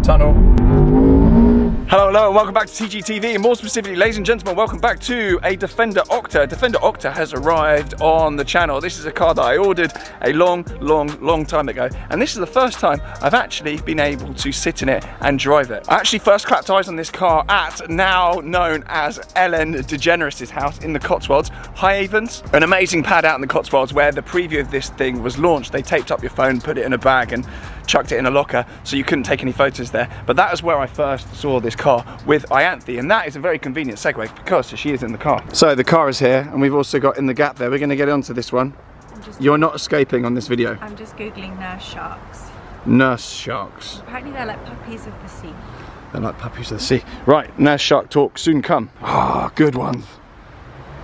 tunnel. Hello, and welcome back to TGTV, and more specifically, ladies and gentlemen, welcome back to a Defender Octa. Defender Octa has arrived on the channel. This is a car that I ordered a long time ago, and this is the first time I've actually been able to sit in it and drive it. I actually first clapped eyes on this car at now known as Ellen DeGeneres' house in the Cotswolds, High Avens, an amazing pad out in the Cotswolds where the preview of this thing was launched. They taped up your phone, put it in a bag, and chucked it in a locker so you couldn't take any photos there. But that is where I first saw this car with Ianthe, and that is a very convenient segue because she is in the car. So the car is here, and we've also got in the gap there. We're going to get onto this one. You're not escaping on this video. I'm just googling nurse sharks. Nurse sharks. Apparently they're like puppies of the sea. They're like puppies of the sea. Right, nurse shark talk soon come. Ah, good one.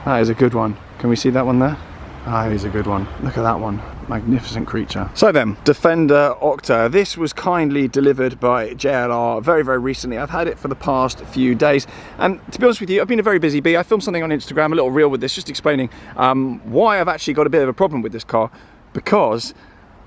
That is a good one. Can we see that one there? Ah, he's a good one. Look at that one. Magnificent creature. So then, Defender Octa. This was kindly delivered by JLR very recently. I've had it for the past few days, and to be honest with you, I've been a very busy bee. I filmed something on Instagram, a little reel with this, just explaining why I've actually got a bit of a problem with this car, because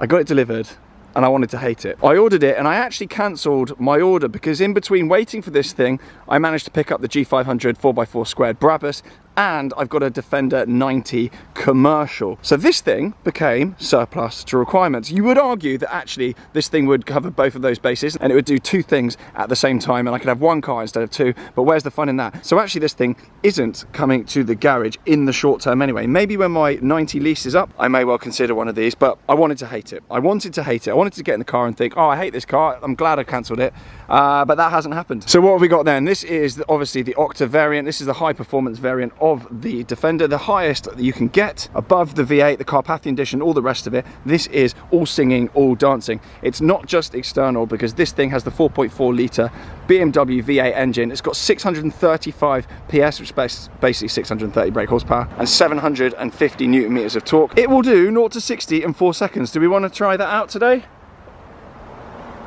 I got it delivered and I wanted to hate it. I ordered it and I actually cancelled my order because in between waiting for this thing, I managed to pick up the G500 4x4 squared Brabus, and I've got a Defender 90 commercial. So this thing became surplus to requirements. You would argue that actually this thing would cover both of those bases and it would do two things at the same time, and I could have one car instead of two, but where's the fun in that? So actually this thing isn't coming to the garage in the short term anyway. Maybe when my 90 lease is up, I may well consider one of these, but I wanted to hate it. I wanted to hate it. I wanted to get in the car and think, oh, I hate this car. I'm glad I cancelled it, but that hasn't happened. So what have we got then? This is obviously the Octa variant. This is the high performance variant of the Defender, the highest that you can get, above the V8, the Carpathian Edition, all the rest of it. This is all singing, all dancing. It's not just external, because this thing has the 4.4 litre BMW V8 engine. It's got 635 PS, which is basically 630 brake horsepower, and 750 Newton meters of torque. It will do 0 to 60 in 4 seconds. Do we want to try that out today?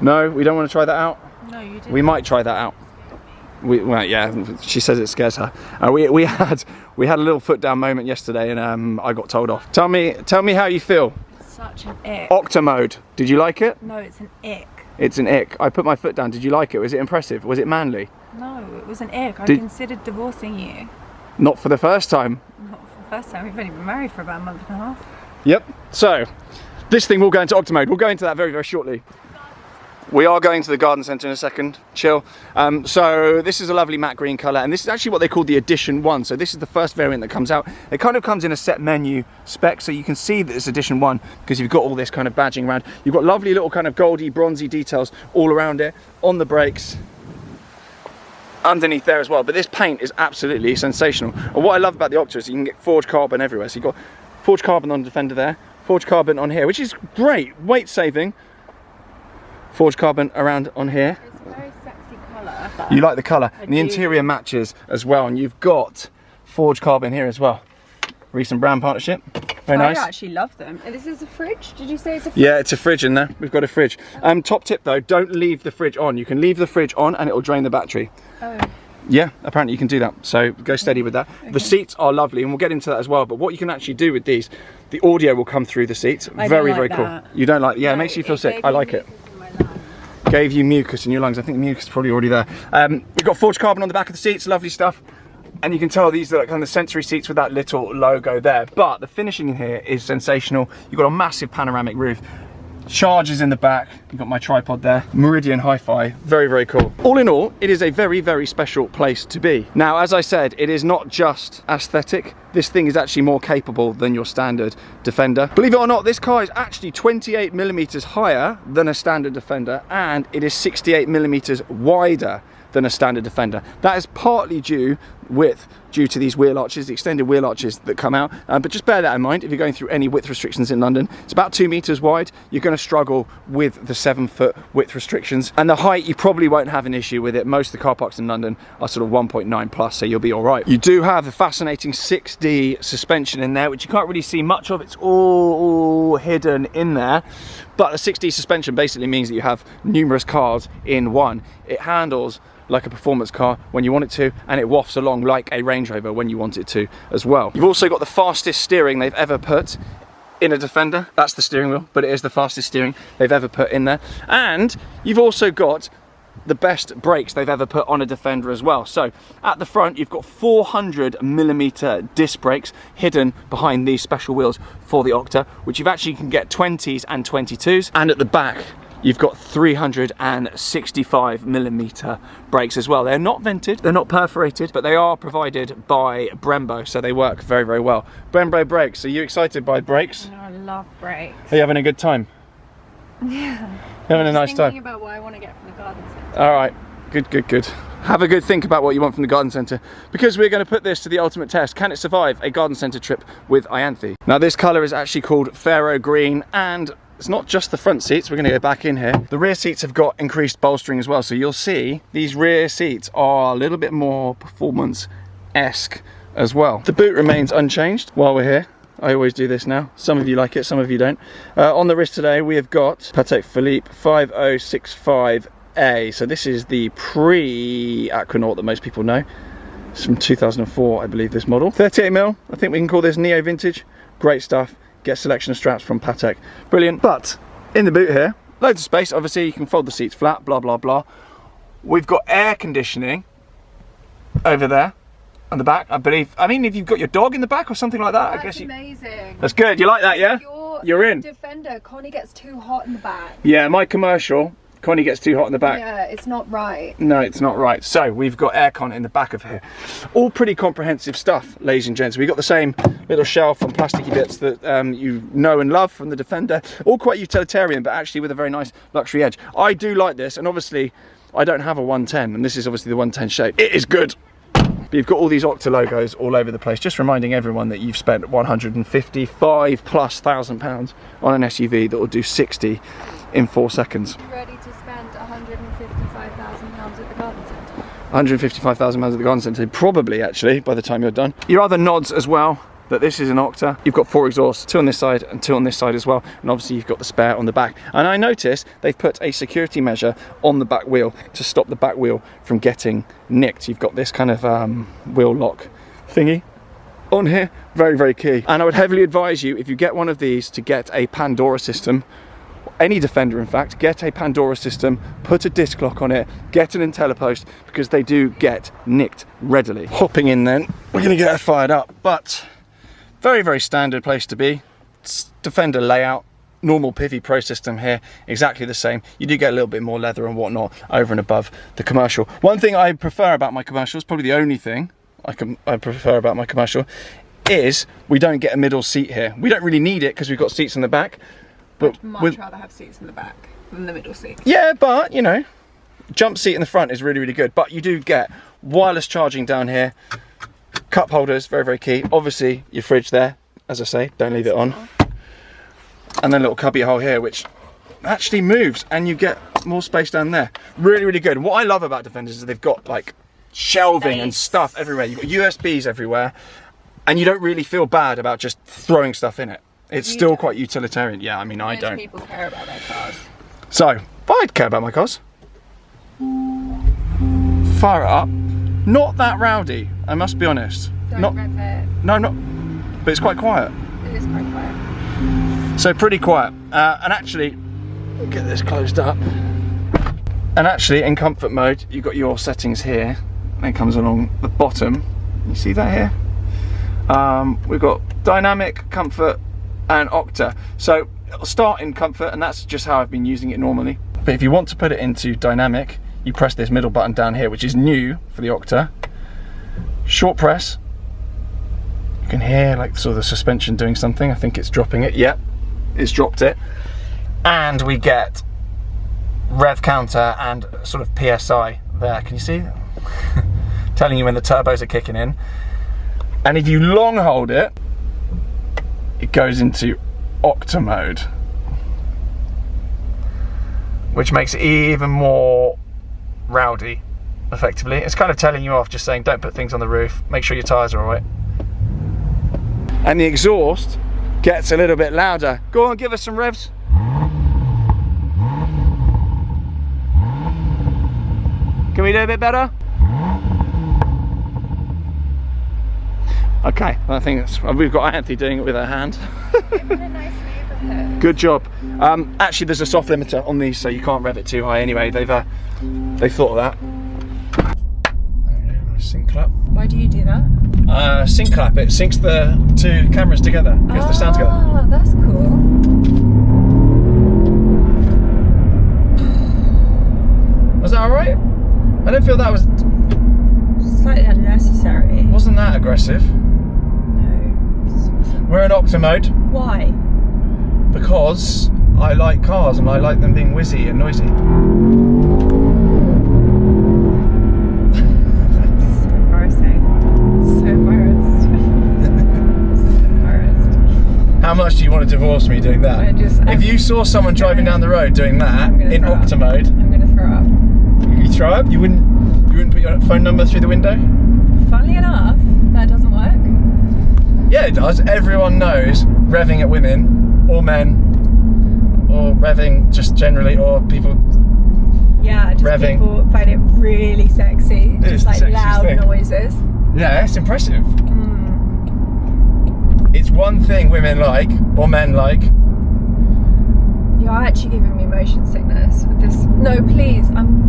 No, we don't want to try that out? No, you do. We might try that out. Well, yeah, she says it scares her. We had a little foot down moment yesterday, and I got told off. Tell me how you feel. It's such an ick. Octa mode. Did you like it? No, it's an ick. It's an ick. I put my foot down. Did you like it? Was it impressive? Was it manly? No, it was an ick. I considered divorcing you. Not for the first time. Not for the first time. We've only been married for about a month and a half. Yep. So this thing will go into Octa mode. We'll go into that very shortly. We are going to the garden centre in a second, chill. So this is a lovely matte green colour, and this is actually what they call the Edition 1. So this is the first variant that comes out. It kind of comes in a set menu spec, so you can see that it's Edition 1 because you've got all this kind of badging around. You've got lovely little kind of goldy, bronzy details all around it, on the brakes, underneath there as well. But this paint is absolutely sensational. And what I love about the Octa is you can get forged carbon everywhere. So you've got forged carbon on the Defender there, forged carbon on here, which is great, weight saving. Forged carbon around on here. It's a very sexy colour. You like the colour, and the interior matches as well, and you've got forged carbon here as well. Recent brand partnership, very nice. I actually love them. And this is a fridge? Did you say it's a fridge? Yeah, it's a fridge in there. We've got a fridge. Top tip though, don't leave the fridge on. You can leave the fridge on and it will drain the battery. Oh. Yeah, apparently you can do that, so go steady with that. Okay. The seats are lovely, and we'll get into that as well, but what you can actually do with these, the audio will come through the seats. Very cool. You don't like, yeah, it makes you feel sick. I like it. Gave you mucus in your lungs. I think the mucus is probably already there. We've got forged carbon on the back of the seats, lovely stuff. And you can tell these are kind of sensory seats with that little logo there. But the finishing in here is sensational. You've got a massive panoramic roof. Chargers in the back. You've got my tripod there. Meridian Hi-Fi. Very cool. All in all, it is a very special place to be. Now, as I said, it is not just aesthetic. This thing is actually more capable than your standard Defender. Believe it or not, this car is actually 28mm higher than a standard Defender, and it is 68mm wider than a standard Defender. That is partly due to these wheel arches, the extended wheel arches that come out, but just bear that in mind if you're going through any width restrictions in London. It's about 2 meters wide. You're going to struggle with the 7-foot width restrictions, and the height you probably won't have an issue with it. Most of the car parks in London are sort of 1.9 plus, so you'll be all right. You do have the fascinating 6D suspension in there, which you can't really see much of. It's all hidden in there, but the 6D suspension basically means that you have numerous cars in one. It handles like a performance car when you want it to, and it wafts along like a Range Rover when you want it to as well. You've also got the fastest steering they've ever put in a Defender. That's the steering wheel, but it is the fastest steering they've ever put in there. And you've also got the best brakes they've ever put on a Defender as well. So at the front you've got 400mm disc brakes hidden behind these special wheels for the Octa, which you actually can get 20s and 22s, and at the back you've got 365mm brakes as well. They're not vented, they're not perforated, but they are provided by Brembo, so they work very, very well. Brembo brakes, are you excited by brakes? I love brakes. Are you having a good time? Yeah. Having a nice time? Thinking about what I want to get from the garden centre. All right, good, good, good. Have a good think about what you want from the garden centre, because we're going to put this to the ultimate test. Can it survive a garden centre trip with Ianthe? Now this colour is actually called Pharaoh Green, and it's not just the front seats. We're going to go back in here. The rear seats have got increased bolstering as well, so you'll see these rear seats are a little bit more performance-esque as well. The boot remains unchanged while we're here. I always do this now. Some of you like it, some of you don't. On the wrist today we have got Patek Philippe 5065A. So this is the pre-Aquanaut that most people know. It's from 2004, I believe, this model. 38mm, I think we can call this Neo Vintage. Great stuff. Get a selection of straps from Patek. Brilliant. But in the boot here, loads of space. Obviously you can fold the seats flat, blah, blah, blah. We've got air conditioning over there on the back, I believe. I mean, if you've got your dog in the back or something like that, That's I guess you... amazing. That's good. You like that, yeah? You're in. Defender, Connie gets too hot in the back. Yeah, my commercial, Connie gets too hot in the back. Yeah, it's not right. No, it's not right. So we've got aircon in the back of here. All pretty comprehensive stuff, ladies and gents. We've got the same little shelf and plasticky bits that you know and love from the Defender. All quite utilitarian, but actually with a very nice luxury edge. I do like this, and obviously I don't have a 110, and this is obviously the 110 shape. It is good. But you've got all these Octa logos all over the place, just reminding everyone that you've spent £155,000 on an SUV that will do 60 in 4 seconds. Are you ready to spend £155,000 at the garden centre? £155,000 at the garden centre, probably actually, by the time you're done. Your other nods as well, that this is an Octa. You've got 4 exhausts, 2 on this side and 2 on this side as well, and obviously you've got the spare on the back. And I noticed they've put a security measure on the back wheel to stop the back wheel from getting nicked. You've got this kind of wheel lock thingy on here, very, very key. And I would heavily advise you, if you get one of these, to get a Pandora system. Any Defender in fact, get a Pandora system, put a disc lock on it, get an IntelliPost, because they do get nicked readily. Hopping in then, we're going to get it fired up, but very, very standard place to be. It's Defender layout, normal Pivi Pro system here, exactly the same. You do get a little bit more leather and whatnot over and above the commercial. One thing I prefer about my commercials, probably the only thing I prefer about my commercial, is we don't get a middle seat here. We don't really need it because we've got seats in the back. But I'd much rather have seats in the back than the middle seat. Yeah, but you know, jump seat in the front is really, really good. But you do get wireless charging down here, cup holders, very, very key. Obviously your fridge there, as I say, don't leave it on. And then a little cubby hole here, which actually moves, and you get more space down there. Really, really good. And what I love about Defenders is they've got like shelving and stuff everywhere. You've got USBs everywhere, and you don't really feel bad about just throwing stuff in it. It's still quite utilitarian. Yeah, I mean, I don't. People care about their cars. So, if I'd care about my cars, fire it up. Not that rowdy, I must be honest. Don't rev it. No, not. But it's quite quiet. It is quite quiet. So pretty quiet. And actually, get this closed up. And actually, in comfort mode, you've got your settings here. And it comes along the bottom. You see that here? We've got dynamic, comfort, and Octa. So it'll start in comfort, and that's just how I've been using it normally. But if you want to put it into dynamic, you press this middle button down here, which is new for the Octa. Short press. You can hear like sort of the suspension doing something. I think it's dropping it. Yep, it's dropped it. And we get rev counter and sort of PSI there. Can you see? Telling you when the turbos are kicking in. And if you long hold it, it goes into Octa mode, which makes it even more rowdy, effectively. It's kind of telling you off, just saying don't put things on the roof, make sure your tyres are alright. And the exhaust gets a little bit louder. Go on, give us some revs. Can we do a bit better? Okay, I think we've got Ianthe doing it with her hand. I'm in a nice neighbourhood. Good job. Actually, there's a soft limiter on these, so you can't rev it too high anyway. They've thought of that. Sync clap. Why do you do that? Sync clap. It syncs the two cameras together. Gets the sound together. Oh, that's cool. Was that all right? I don't feel that was Slightly unnecessary. Wasn't that aggressive? No. We're in Octa mode Why? because I like cars and I like them being whizzy and noisy. So embarrassing. So embarrassed. So embarrassed. How much do you want to divorce me doing that? If you saw someone driving down the road doing that in Octa mode, I'm gonna throw up. you throw up? You wouldn't put your phone number through the window? Funnily enough, that doesn't work. Yeah, it does. Everyone knows revving at women or men, or revving just generally, or people. Yeah, just revving. People find it really sexy. It is Just the like sexiest loud thing. noises. Yeah, it's impressive. It's one thing women like, or men like. You're actually giving me motion sickness with this. No, please.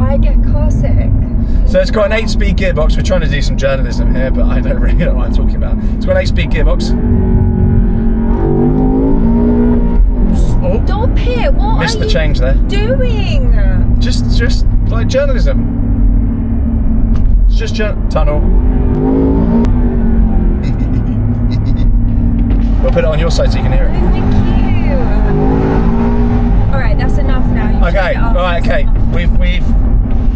I get car sick. So it's got an 8-speed gearbox. We're trying to do some journalism here, but I don't really know what I'm talking about. It's got an 8-speed gearbox. Oh, Stop it! What missed are the you change there. doing? Just like journalism. It's just tunnel. We'll put it on your side so you can hear Oh, it. thank you. All right, that's enough now. You Okay, shut it off. right, okay.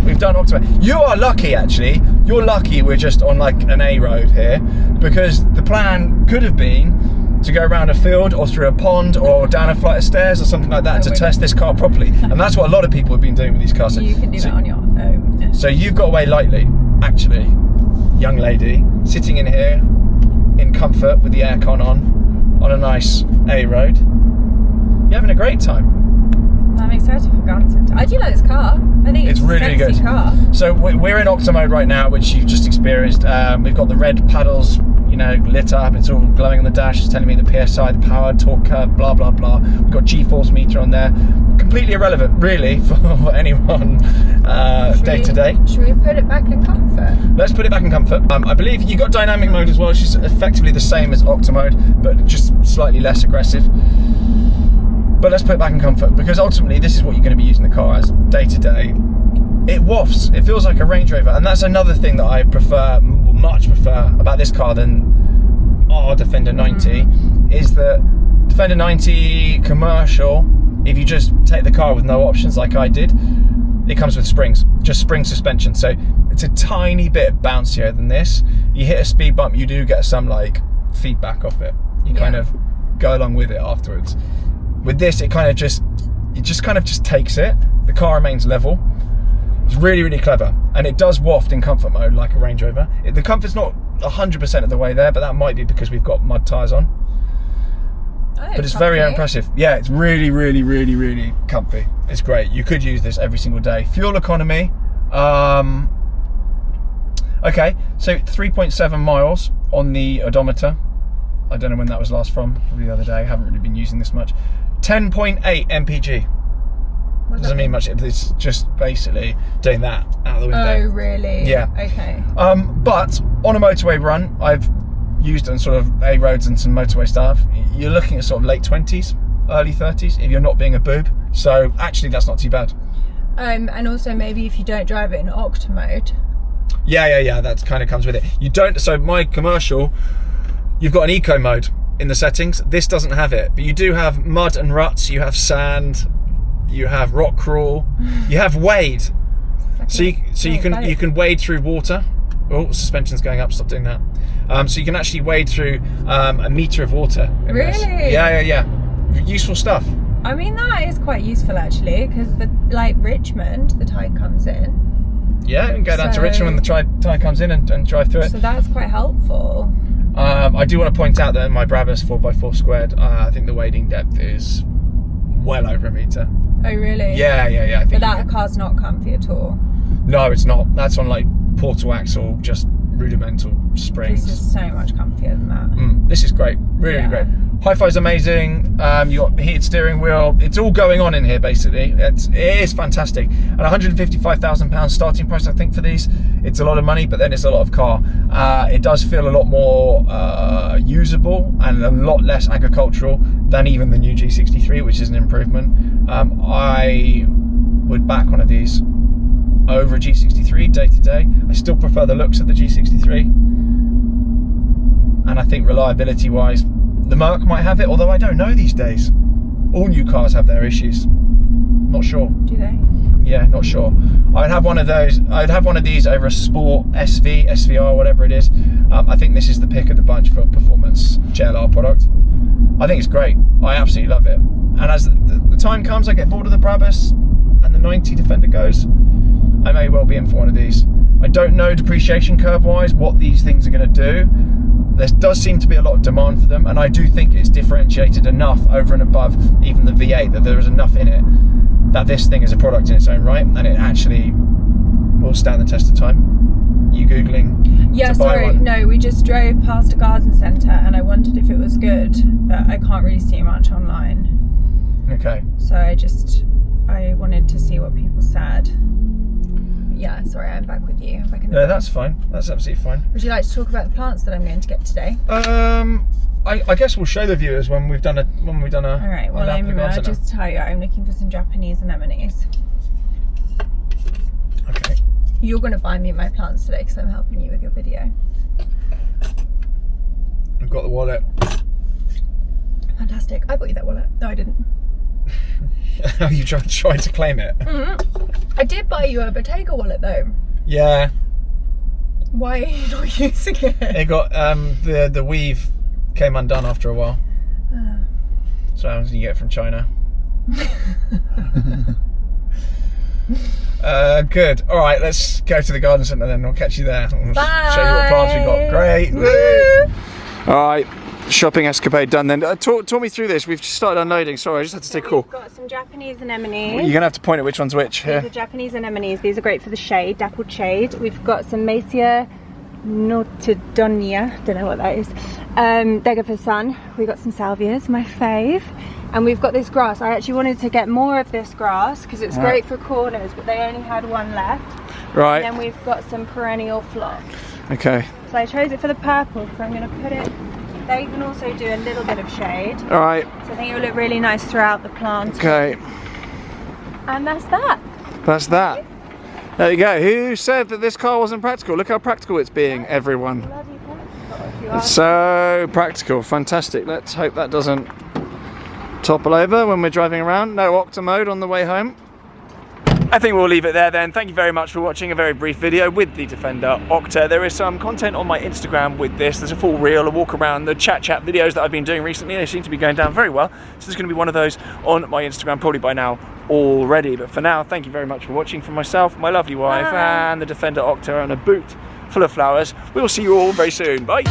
We've done Octa. You are lucky, actually. You're lucky we're just on like an A road here, because the plan could have been to go around a field or through a pond or down a flight of stairs or something like that to test this car properly. And that's what a lot of people have been doing with these cars. You can do that on your own. So you've got away lightly, actually, young lady, sitting in here in comfort with the aircon on a nice A road. You're having a great time. I'm excited for Gun Centre. I do like this car. I think it's a really sexy good. car. So we're in Octa mode right now, which you've just experienced. We've got the red paddles, lit up. It's all glowing on the dash. It's telling me the PSI, the power, torque curve, blah blah blah. We've got G-force meter on there. Completely irrelevant, really, for anyone day to day. Should we put it back in comfort? Let's put it back in comfort. I believe you got dynamic mode as well, which is effectively the same as Octa mode, but just slightly less aggressive. But let's put it back in comfort, because ultimately this is what you're going to be using the car as day to day. It wafts. It feels like a Range Rover, and that's another thing that I much prefer about this car than our Defender 90, is that Defender 90 commercial, if you just take the car with no options like I did, it comes with springs, just spring suspension. So it's a tiny bit bouncier than this. You hit a speed bump, you do get some like feedback off it. You kind of go along with it afterwards. With this, it just takes it. The car remains level. It's really, really clever, and it does waft in comfort mode like a Range Rover. The comfort's not 100% of the way there, but that might be because we've got mud tyres on. But it's very impressive. Yeah, it's really, really, really, really comfy. It's great. You could use this every single day. Fuel economy. Okay, so 3.7 miles on the odometer. I don't know when that was last from. Probably the other day. I haven't really been using this much. 10.8 mpg. Doesn't mean much. It's just basically doing that out the window. Oh, really? Yeah. Okay. But on a motorway run, I've used on sort of A roads and some motorway stuff. You're looking at sort of late 20s, early 30s, if you're not being a boob. So actually, that's not too bad. And also maybe if you don't drive it in Octa mode. Yeah. That kind of comes with it. You don't. So my commercial, you've got an eco mode in the settings. This doesn't have it, but you do have mud and ruts. You have sand. You have rock crawl. You have wade. So you can wade through water. Oh, suspension's going up. Stop doing that. So you can actually wade through a metre of water in this. Really? Yeah. Useful stuff. I mean, that is quite useful actually, because like Richmond, the tide comes in. Yeah, you can go down to Richmond when the tide comes in and drive through it. So that's quite helpful. I do want to point out that in my Brabus 4x4 squared, I think the wading depth is well over a metre. Oh really? Yeah. I think. But that car's not comfy at all. No, it's not. That's on like portal axle, just rudimental springs. This is so much comfier than that. This is great, really great. Hi-Fi's amazing. You got heated steering wheel. It's all going on in here basically. It is fantastic. And £155,000 starting price, I think, for these. It's a lot of money, but then it's a lot of car. It does feel a lot more usable and a lot less agricultural than even the new G63, which is an improvement. I would back one of these over a G63 day to day. I still prefer the looks of the G63, and I think reliability wise the Merc might have it, although I don't know these days. All new cars have their issues. Not sure. Do they? Yeah, not sure. I'd have one of those. I'd have one of these over a Sport SV, SVR, whatever it is. I think this is the pick of the bunch for a performance JLR product. I think it's great. I absolutely love it. And as the time comes, I get bored of the Brabus and the 90 Defender goes, I may well be in for one of these. I don't know depreciation curve wise what these things are going to do. There does seem to be a lot of demand for them, and I do think it's differentiated enough over and above even the V8 that there is enough in it that this thing is a product in its own right, and it actually will stand the test of time. You Googling? Yeah, to buy sorry, one? no, we just drove past a garden centre and I wondered if it was good, but I can't really see much online. Okay. So I wanted to see what people said. Yeah, sorry, I'm back with you. I'm back in the No, that's fine. That's absolutely fine. Would you like to talk about the plants that I'm going to get today? I guess we'll show the viewers when we've done a. All right. Well, I'll just tell you, I'm looking for some Japanese anemones. Okay. You're going to buy me my plants today because I'm helping you with your video. I've got the wallet. Fantastic. I bought you that wallet. No, I didn't. You tried to claim it. Mm-hmm. I did buy you a Bottega wallet though. Yeah. Why are you not using it? It got the weave came undone after a while. So I was gonna get it from China. Good. All right, let's go to the garden centre then. I'll catch you there. I'll Bye. show you what plants we got. Great. Woo. All right. Shopping escapade done then. Talk me through this. We've just started unloading. Sorry, I just had to take a call. We've got some Japanese anemones. You're going to have to point at which one's which here. These are Japanese anemones. These are great for the shade, dappled shade. We've got some Macia Notidonia. Don't know what that is. They're good for sun. We've got some salvias, my fave. And we've got this grass. I actually wanted to get more of this grass because it's great for corners, but they only had one left. Right. And then we've got some perennial phlox. Okay. So I chose it for the purple, so I'm going to put it. They can also do a little bit of shade. All right. So I think it will look really nice throughout the plant. Okay. And that's that. That's that. There you go. Who said that this car wasn't practical? Look how practical it's being, everyone. Bloody practical, if you ask me. So practical. Fantastic. Let's hope that doesn't topple over when we're driving around. No Octa mode on the way home. I think we'll leave it there then. Thank you very much for watching a very brief video with the Defender Octa. There is some content on my Instagram with this. There's a full reel, a walk around, the chat videos that I've been doing recently. They seem to be going down very well. So there's going to be one of those on my Instagram probably by now already. But for now, thank you very much for watching. From myself, my lovely wife, and the Defender Octa, and a boot full of flowers. We will see you all very soon. Bye.